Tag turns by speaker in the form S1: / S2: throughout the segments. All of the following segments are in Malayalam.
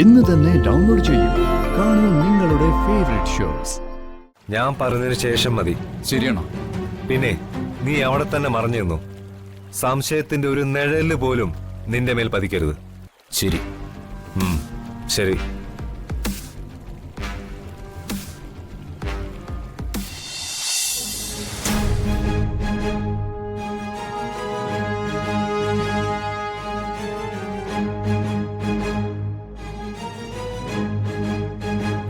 S1: ഇന്ന് തന്നെ ഡൗൺലോഡ് ചെയ്യൂ. കാണൂ നിങ്ങളുടെ ഫേവറേറ്റ് ഷോസ്.
S2: ഞാൻ പറഞ്ഞതിന് ശേഷം മതി.
S1: ശരിയാണോ?
S2: പിന്നെ നീ അവിടെ തന്നെ മറഞ്ഞു നിന്നു. സംശയത്തിന്റെ ഒരു നിഴല് പോലും നിന്റെ മേൽ പതിക്കരുത്.
S1: ശരി.
S2: ശരി.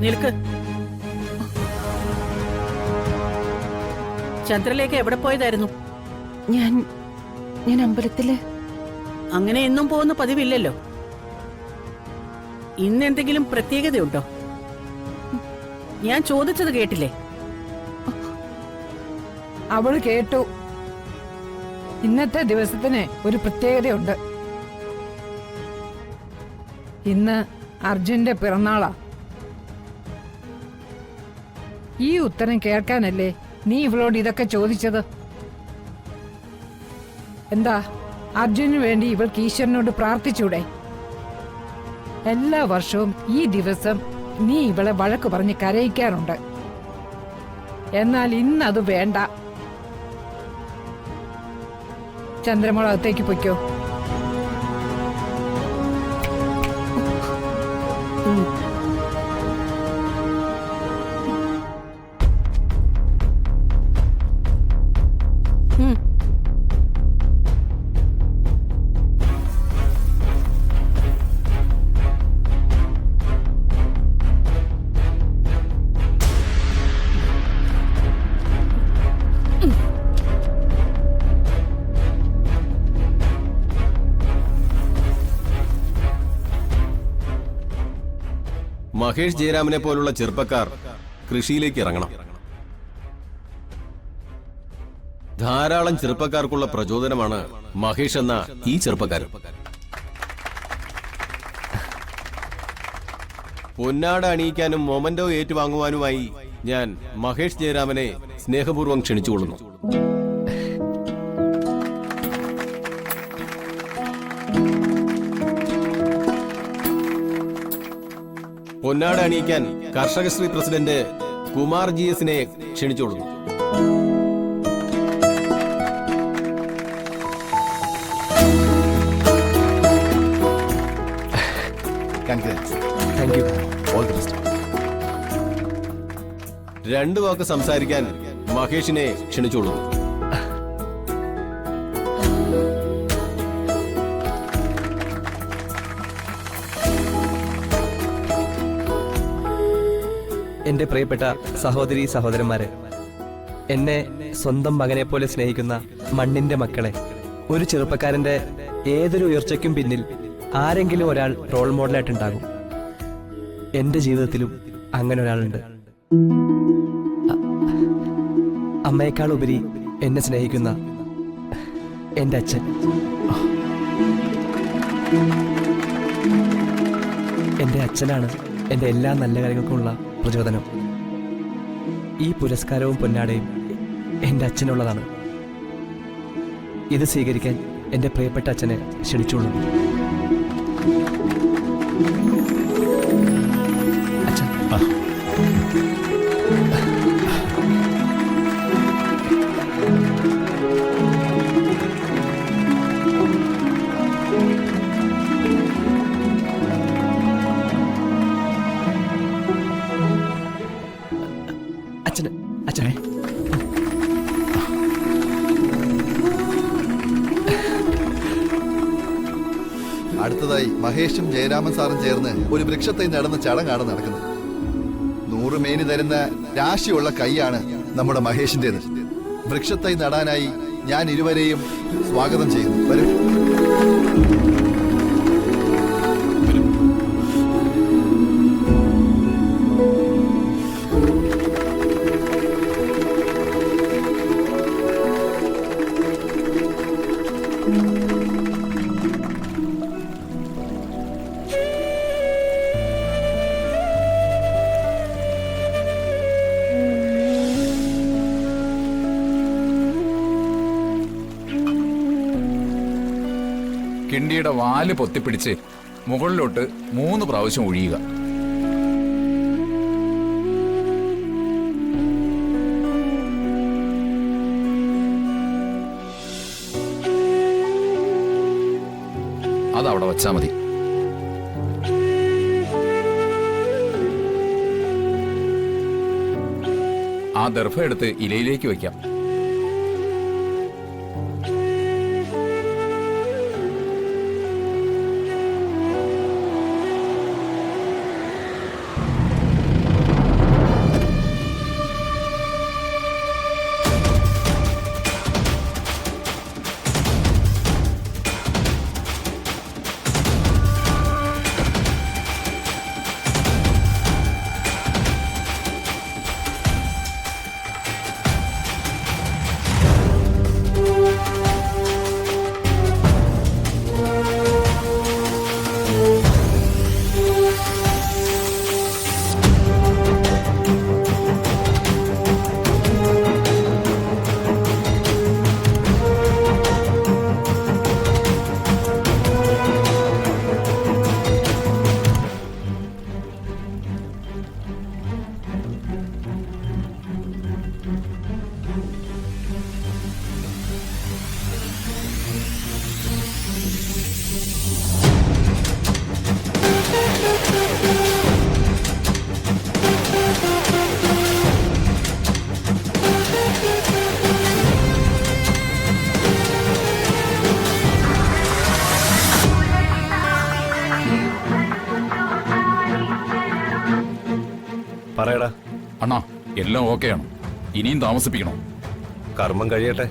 S3: നിൽക്ക്. ചന്ദ്രലേക്ക് എവിടെ പോയതായിരുന്നു?
S4: ഞാൻ അമ്പലത്തില്.
S3: അങ്ങനെ എന്നും പോകുന്ന പതിവില്ലല്ലോ. ഇന്നെന്തെങ്കിലും പ്രത്യേകതയുണ്ടോ? ഞാൻ ചോദിച്ചത് കേട്ടില്ലേ?
S4: അവള് കേട്ടു. ഇന്നത്തെ ദിവസത്തിന് ഒരു പ്രത്യേകതയുണ്ട്. ഇന്ന് അർജുന്റെ പിറന്നാളാ. ഈ ഉത്തരം കേൾക്കാനല്ലേ നീ ഇവളോട് ഇതൊക്കെ ചോദിച്ചത്? എന്താ, അർജുനു വേണ്ടി ഇവൾക്ക് ഈശ്വരനോട് പ്രാർത്ഥിച്ചൂടെ? എല്ലാ വർഷവും ഈ ദിവസം നീ ഇവളെ വഴക്ക് പറഞ്ഞ് കരയിക്കാറുണ്ട്. എന്നാൽ ഇന്നത് വേണ്ട. ചന്ദ്രമോൾ അകത്തേക്ക് പൊയ്ക്കോ.
S5: മഹേഷ് ജയരാമനെ പോലുള്ള ചെറുപ്പക്കാർ കൃഷിയിലേക്ക് ഇറങ്ങണം. ധാരാളം ചെറുപ്പക്കാർക്കുള്ള പ്രചോദനമാണ് മഹേഷ് എന്ന ഈ ചെറുപ്പക്കാരൻ. പൊന്നാട അണിയിക്കാനും മൊമന്റോ ഏറ്റുവാങ്ങുവാനുമായി ഞാൻ മഹേഷ് ജയരാമനെ സ്നേഹപൂർവ്വം ക്ഷണിച്ചുകൊള്ളുന്നു. പൊന്നാട അണിയിക്കാൻ കർഷകശ്രീ പ്രസിഡന്റ് കുമാർ GS-നെ ക്ഷണിച്ചോളുന്നു. രണ്ടു വാക്ക് സംസാരിക്കാൻ മഹേഷിനെ ക്ഷണിച്ചോളുന്നു.
S6: എൻ്റെ പ്രിയപ്പെട്ട സഹോദരീ സഹോദരന്മാരെ, എന്നെ സ്വന്തം മകനെ പോലെ സ്നേഹിക്കുന്ന മണ്ണിന്റെ മക്കളെ, ഒരു ചെറുപ്പക്കാരന്റെ ഏതൊരു ഉയർച്ചയ്ക്കും പിന്നിൽ ആരെങ്കിലും ഒരാൾ റോൾ മോഡലായിട്ടുണ്ടാകും. എൻ്റെ ജീവിതത്തിലും അങ്ങനെ ഒരാളുണ്ട്. അമ്മയേക്കാൾ ഉപരി എന്നെ സ്നേഹിക്കുന്ന എൻ്റെ അച്ഛൻ. എൻ്റെ അച്ഛനാണ് എൻ്റെ എല്ലാ നല്ല കാര്യങ്ങൾക്കുമുള്ള പ്രചോദനം. ഈ പുരസ്കാരവും പൊന്നാടയും എൻ്റെ അച്ഛനുള്ളതാണ്. ഇത് സ്വീകരിക്കാൻ എൻ്റെ പ്രിയപ്പെട്ട അച്ഛനെ ക്ഷണിച്ചുള്ളൂ. അച്ഛൻ. അച്ഛനെ
S7: അടുത്തതായി മഹേഷും ജയരാമൻ സാറും ചേർന്ന് ഒരു വൃക്ഷത്തൈ നടുന്ന ചടങ്ങാണ് നടക്കുന്നത്. 100 മേനി തരുന്ന രാശിയുള്ള കൈയാണ് നമ്മുടെ മഹേഷിന്റേത്. വൃക്ഷത്തൈ നടാനായി ഞാൻ ഇരുവരെയും സ്വാഗതം ചെയ്യുന്നു. വരൂ.
S8: കിണ്ടിയുടെ വാല് പൊത്തിപ്പിടിച്ച് മുകളിലോട്ട് 3 പ്രാവശ്യം ഒഴിയുക. അതവിടെ വച്ചാ മതി. ആ ദർഭ എടുത്ത് ഇലയിലേക്ക് വയ്ക്കാം.
S2: പറയടാ.
S8: അണ്ണാ, എല്ലാം ഓക്കെയാണ്. ഇനിയും താമസിപ്പിക്കണം.
S2: കർമ്മം കഴിയട്ടെ.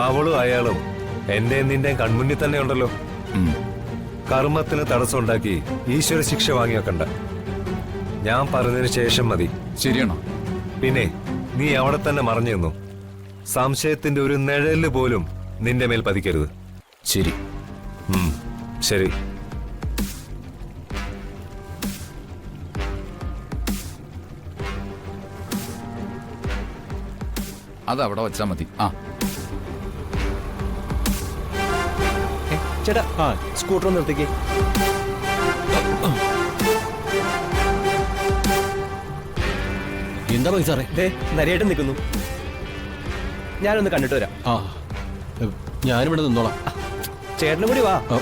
S2: അവളും അയാളും എന്റെ നിന്റെ കൺമുന്നിൽ തന്നെ ഉണ്ടല്ലോ.
S8: ഉം.
S2: കർമ്മത്തിന് തടസ്സമുണ്ടാക്കി ഈശ്വര ശിക്ഷ വാങ്ങി വെക്കണ്ട. ഞാൻ പറഞ്ഞതിന് ശേഷം മതി.
S8: ശരിയാണോ?
S2: പിന്നെ നീ അവിടെ തന്നെ മറഞ്ഞു നിന്നു. സംശയത്തിന്റെ ഒരു നിഴല് പോലും നിന്റെ മേൽ പതിക്കരുത്.
S8: ശരി.
S2: ശരി.
S8: അതവിടെ വച്ചാ മതി. ആ
S6: ചേട്ടാ, സ്കൂട്ടർ നിർത്തിക്കേ.
S5: എന്താ മതി സാറേ?
S6: ദേ നരിയായിട്ട് നിൽക്കുന്നു. ഞാനൊന്ന് കണ്ടിട്ട് വരാം.
S5: ആ, ഞാനിവിടെ നിന്നോളാം.
S6: ചേട്ടനും കൂടി വാ.
S5: ആ,